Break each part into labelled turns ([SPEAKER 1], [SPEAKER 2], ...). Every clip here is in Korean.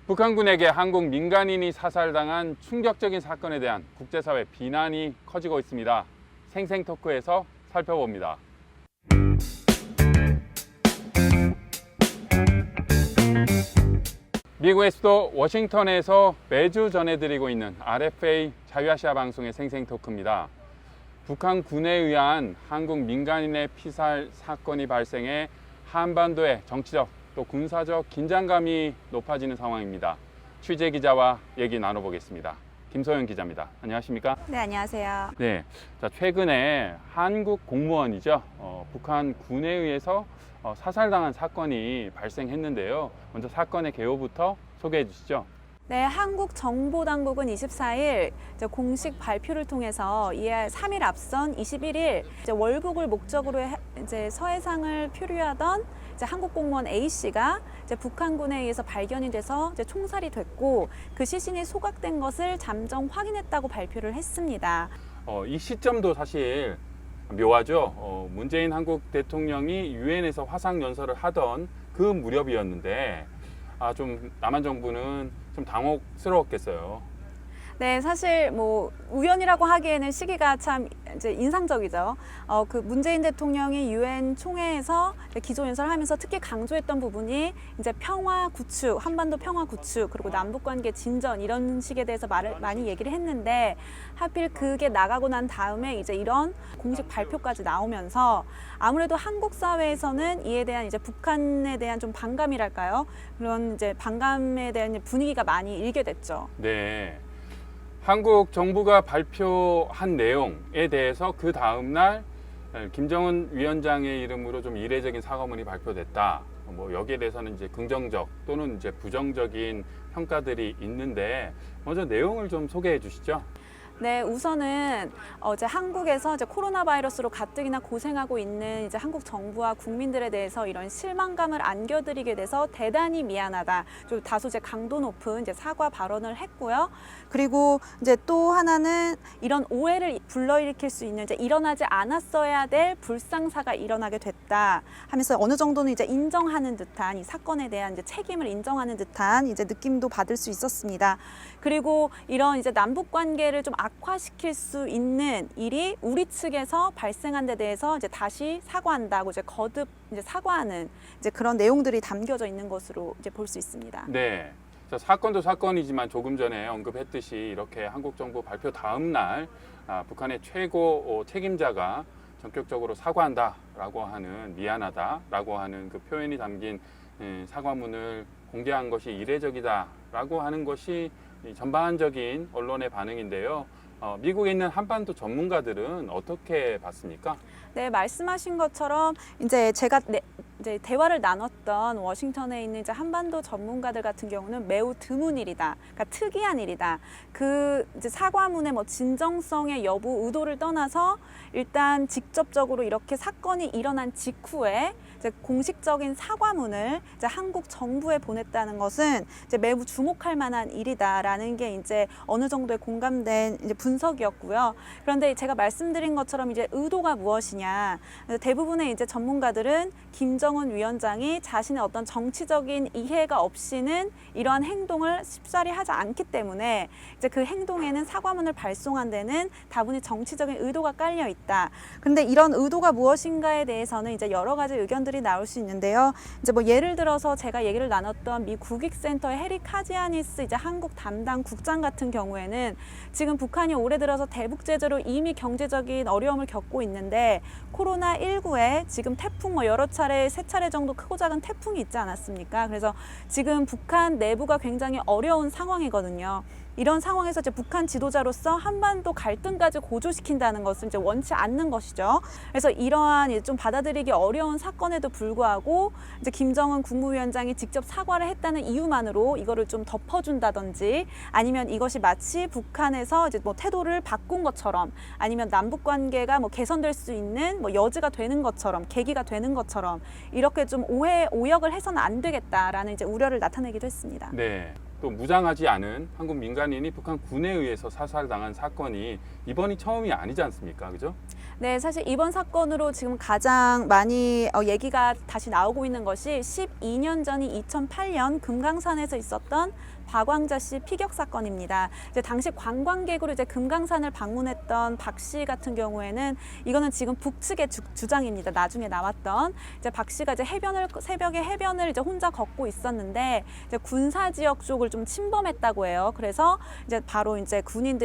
[SPEAKER 1] 북한군에게 한국 민간인이 사살당한 충격적인 사건에 대한 국제사회 비난이 커지고 있습니다. 생생토크에서 살펴봅니다. 미국의 수도 워싱턴에서 매주 전해드리고 있는 RFA 자유아시아 방송의 생생토크입니다. 북한군에 의한 한국 민간인의 피살 사건이 발생해 한반도의 정치적 또 군사적 긴장감이 높아지는 상황입니다. 취재 기자와 얘기 나눠보겠습니다. 김소연 기자입니다. 안녕하십니까?
[SPEAKER 2] 네, 안녕하세요.
[SPEAKER 1] 네, 자, 최근에 한국 공무원이죠. 북한 군에 의해서 사살당한 사건이 발생했는데요. 먼저 사건의 개요부터 소개해 주시죠.
[SPEAKER 2] 네, 한국 정보당국은 24일 공식 발표를 통해서 이에 3일 앞선 21일 월북을 목적으로 서해상을 표류하던 한국 공무원 A 씨가 북한군에 의해서 발견이 돼서 총살이 됐고 그 시신이 소각된 것을 잠정 확인했다고 발표를 했습니다.
[SPEAKER 1] 이 시점도 사실 묘하죠. 문재인 한국 대통령이 유엔에서 화상 연설을 하던 그 무렵이었는데 좀 남한 정부는 좀 당혹스러웠겠어요.
[SPEAKER 2] 네, 사실 뭐 우연이라고 하기에는 시기가 참 인상적이죠. 그 문재인 대통령이 유엔 총회에서 기조 연설하면서 특히 강조했던 부분이 평화 구축, 한반도 평화 구축, 그리고 남북 관계 진전 이런 식에 대해서 많이 얘기를 했는데 하필 그게 나가고 난 다음에 이런 공식 발표까지 나오면서 아무래도 한국 사회에서는 이에 대한 북한에 대한 좀 반감이랄까요? 그런 반감에 대한 분위기가 많이 일게 됐죠.
[SPEAKER 1] 네. 한국 정부가 발표한 내용에 대해서 그 다음날 김정은 위원장의 이름으로 좀 이례적인 사과문이 발표됐다. 여기에 대해서는 긍정적 또는 부정적인 평가들이 있는데 먼저 내용을 좀 소개해 주시죠.
[SPEAKER 2] 네, 우선은 한국에서 코로나 바이러스로 가뜩이나 고생하고 있는 한국 정부와 국민들에 대해서 이런 실망감을 안겨드리게 돼서 대단히 미안하다. 좀 다소 강도 높은 사과 발언을 했고요. 그리고 또 하나는 이런 오해를 불러일으킬 수 있는 일어나지 않았어야 될 불상사가 일어나게 됐다 하면서 어느 정도는 인정하는 듯한 이 사건에 대한 책임을 인정하는 듯한 느낌도 받을 수 있었습니다. 그리고 이런 남북 관계를 좀 악화시킬 수 있는 일이 우리 측에서 발생한 데 대해서 다시 사과한다고 거듭 사과하는 그런 내용들이 담겨져 있는 것으로 볼 수 있습니다.
[SPEAKER 1] 네. 사건도 사건이지만 조금 전에 언급했듯이 이렇게 한국 정부 발표 다음 날 북한의 최고 책임자가 전격적으로 사과한다라고 하는 미안하다라고 하는 그 표현이 담긴 사과문을 공개한 것이 이례적이다라고 하는 것이 전반적인 언론의 반응인데요. 미국에 있는 한반도 전문가들은 어떻게 봤습니까?
[SPEAKER 2] 네, 말씀하신 것처럼 제가 대화를 나눴던 워싱턴에 있는 한반도 전문가들 같은 경우는 매우 드문 일이다. 그러니까 특이한 일이다. 그 사과문의 진정성의 여부, 의도를 떠나서 일단 직접적으로 이렇게 사건이 일어난 직후에 공식적인 사과문을 한국 정부에 보냈다는 것은 매우 주목할 만한 일이다라는 게 어느 정도의 공감된 분석이었고요. 그런데 제가 말씀드린 것처럼 의도가 무엇이냐? 대부분의 전문가들은 김정은 위원장이 자신의 어떤 정치적인 이해가 없이는 이러한 행동을 쉽사리 하지 않기 때문에 그 행동에는 사과문을 발송한 데는 다분히 정치적인 의도가 깔려 있다. 그런데 이런 의도가 무엇인가에 대해서는 여러 가지 의견들이 나올 수 있는데요. 예를 들어서 제가 얘기를 나눴던 미 국익센터의 해리 카지아니스 한국 담당 국장 같은 경우에는 지금 북한이 올해 들어서 대북 제재로 이미 경제적인 어려움을 겪고 있는데 코로나19에 지금 태풍 여러 차례, 3차례 정도 크고 작은 태풍이 있지 않았습니까? 그래서 지금 북한 내부가 굉장히 어려운 상황이거든요. 이런 상황에서 북한 지도자로서 한반도 갈등까지 고조시킨다는 것은 원치 않는 것이죠. 그래서 이러한 좀 받아들이기 어려운 사건에도 불구하고 김정은 국무위원장이 직접 사과를 했다는 이유만으로 이거를 좀 덮어준다든지 아니면 이것이 마치 북한에서 태도를 바꾼 것처럼 아니면 남북 관계가 개선될 수 있는 여지가 되는 것처럼 계기가 되는 것처럼 이렇게 좀 오역을 해서는 안 되겠다라는 우려를 나타내기도 했습니다.
[SPEAKER 1] 네. 또 무장하지 않은 한국 민간인이 북한 군에 의해서 사살당한 사건이 이번이 처음이 아니지 않습니까? 그죠?
[SPEAKER 2] 네, 사실 이번 사건으로 지금 가장 많이 얘기가 다시 나오고 있는 것이 12년 전인 2008년 금강산에서 있었던 박왕자 씨 피격 사건입니다. 이제 당시 관광객으로 이제 금강산을 방문했던 박 씨 같은 경우에는 이거는 지금 북측의 주장입니다. 나중에 나왔던 이제 박 씨가 이제 새벽에 해변을 이제 혼자 걷고 있었는데 이제 군사 지역 쪽을 좀 침범했다고 해요. 그래서 이제 바로 이제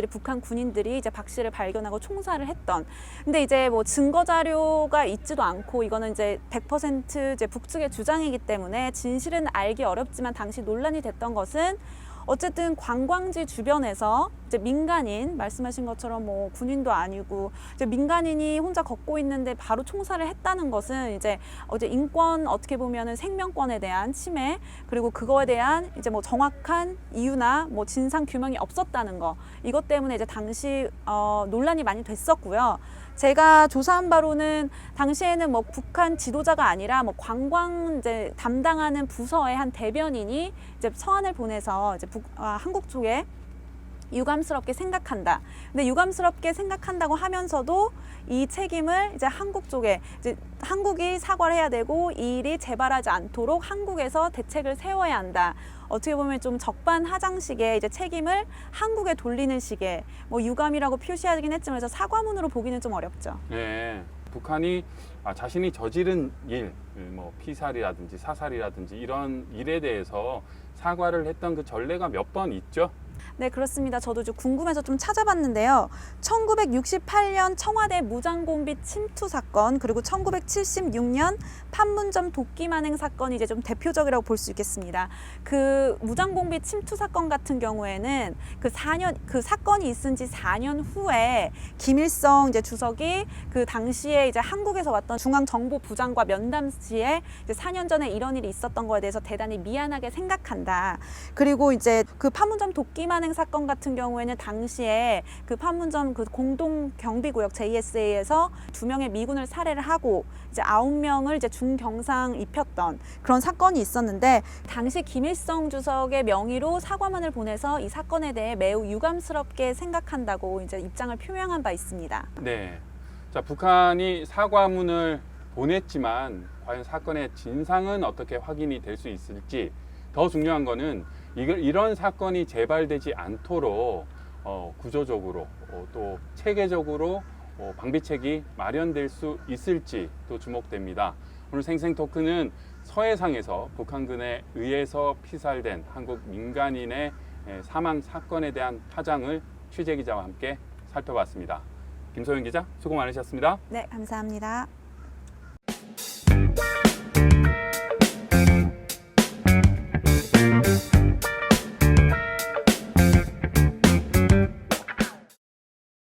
[SPEAKER 2] 북한 군인들이 이제 박 씨를 발견하고 총살을 했던. 근데 이제 뭐 증거 자료가 있지도 않고 이거는 이제 100% 이제 북측의 주장이기 때문에 진실은 알기 어렵지만 당시 논란이 됐던 것은 어쨌든 관광지 주변에서 이제 민간인 말씀하신 것처럼 뭐 군인도 아니고 이제 민간인이 혼자 걷고 있는데 바로 총살을 했다는 것은 이제 인권 어떻게 보면은 생명권에 대한 침해 그리고 그거에 대한 이제 뭐 정확한 이유나 뭐 진상 규명이 없었다는 거 이것 때문에 이제 당시 논란이 많이 됐었고요. 제가 조사한 바로는 당시에는 뭐 북한 지도자가 아니라 뭐 관광 이제 담당하는 부서의 한 대변인이 이제 서한을 보내서 이제 한국 쪽에 유감스럽게 생각한다. 근데 유감스럽게 생각한다고 하면서도 이 책임을 이제 한국 쪽에 이제 한국이 사과를 해야 되고 이 일이 재발하지 않도록 한국에서 대책을 세워야 한다. 어떻게 보면 좀 적반하장식의 이제 책임을 한국에 돌리는 식의 뭐 유감이라고 표시하긴 했지만 그래서 사과문으로 보기는 좀 어렵죠.
[SPEAKER 1] 네. 북한이 자신이 저지른 일, 뭐 피살이라든지 사살이라든지 이런 일에 대해서 사과를 했던 그 전례가 몇 번 있죠.
[SPEAKER 2] 네, 그렇습니다. 저도 좀 궁금해서 좀 찾아봤는데요. 1968년 청와대 무장공비 침투 사건, 그리고 1976년 판문점 도끼 만행 사건이 이제 좀 대표적이라고 볼 수 있겠습니다. 그 무장공비 침투 사건 같은 경우에는 그 사건이 있은 지 4년 후에 김일성 이제 주석이 그 당시에 이제 한국에서 왔던 중앙정보부장과 면담 시에 이제 4년 전에 이런 일이 있었던 거에 대해서 대단히 미안하게 생각한다. 그리고 이제 그 판문점 도끼 만행 사건 같은 경우에는 당시에 그 판문점 그 공동 경비구역 JSA에서 2명의 미군을 살해를 하고 이제 9명을 이제 중경상 입혔던 그런 사건이 있었는데 당시 김일성 주석의 명의로 사과문을 보내서 이 사건에 대해 매우 유감스럽게 생각한다고 이제 입장을 표명한 바 있습니다.
[SPEAKER 1] 네. 자, 북한이 사과문을 보냈지만 과연 사건의 진상은 어떻게 확인이 될 수 있을지 더 중요한 거는 이런 사건이 재발되지 않도록 구조적으로 또 체계적으로 방비책이 마련될 수 있을지 또 주목됩니다. 오늘 생생토크는 서해상에서 북한군에 의해서 피살된 한국 민간인의 사망 사건에 대한 파장을 취재기자와 함께 살펴봤습니다. 김소연 기자 수고 많으셨습니다.
[SPEAKER 2] 네, 감사합니다.